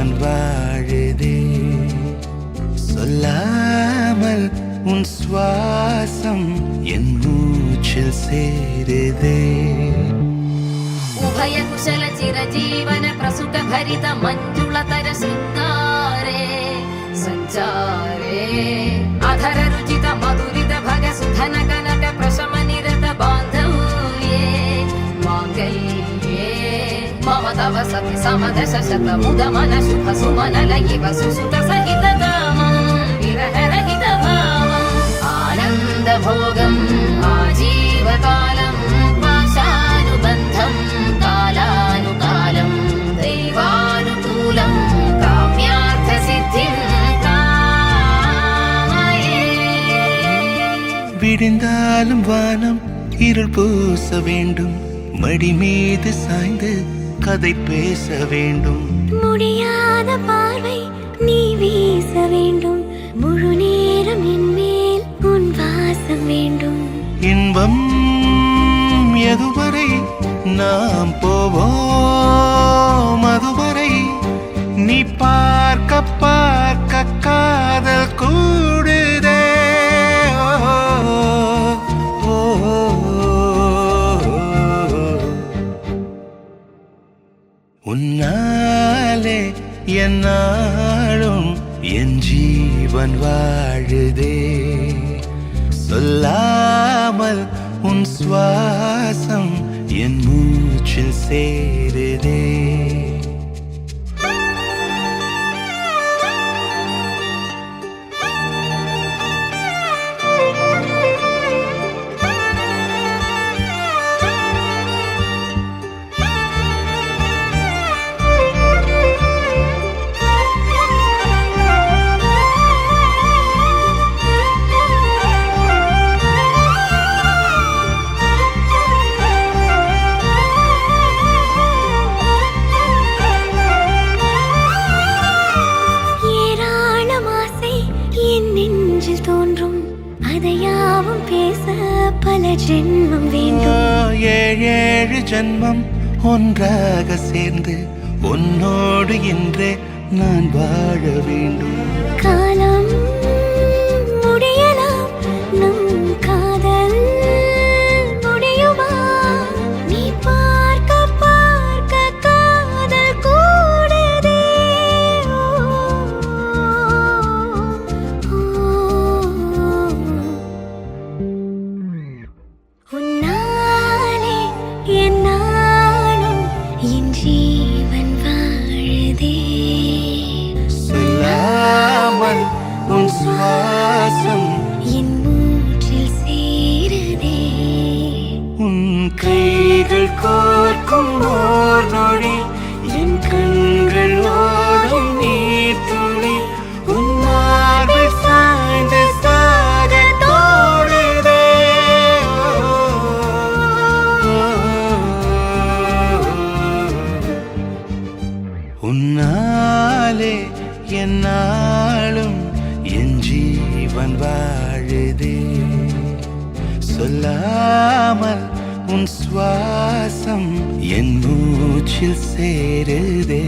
ஜீவன் வாழுதே. சொல்லாமல் உன் சுவாசம் என் மூச்சில் சேருதே. उभय कुशल चिरजीवन प्रसुख भरित मञ्जुलतर शृङ्गारे सञ्चारे अधर रुचित मधुरित भग सुधन कनक प्रशम निरत बान्धव्ये माङ्गल्ये मम तव सति समदश शत मुद मन शुभ सुमन लयिव सुसुत सहित कामं विरह रहित भावम् आनन्द भोगम् आजीवकालं पाशानुबन्धं कालानुकालं दैवानुकूलं काम्यार्थसिद्धिं कामये. விடிந்தாலும் வானம் இருள் பூச வேண்டும், மடி மீது சாய்ந்து கதை பேச வேண்டும். முடியாத பார்வை நீ வீச வேண்டும், முழு நேரம் என் மேல் உன் வாசம் வேண்டும். இன்பம் எதுவரை நாம் போவோம், அதுவரை நீ பார்க்க பார்க்க காதல் கூடுதே. உன்னாலே என்னாலும் என் ஜீவன் வாழுதே. சொல்லாமல் உன் சுவாசம் என் மூச்சில் சேருதே. தோன்றும் அதையாவும் பேச பல ஜென்மம் வேண்டும். ஏழு ஜென்மம் ஒன்றாக சேர்ந்து உன்னோடு இன்றே நான் வாழ வேண்டும். காலம் முடியலாம், நம் காதல் முடியுமா? நீ பார்க்க பார்க்க காதல் கூடுதே. உன்னாலே என்னாலும் என் ஜீவன் வாழுதே. சொல்லாமல் உன் சுவாசம் என் மூச்சில் சேருதே. உன் கைகள் கோர்க்கும் ஓர் நொடி என் கண்கள் ஓடும் நீர் துளி உன் மார்பில் சாய்ந்து சாக தோடுதே. உன்னாலே என்னாலும் என் ஜீவன் வாழுதே. சொல்லாமல் உன் சுவாசம் என் மூச்சில் சேருதே.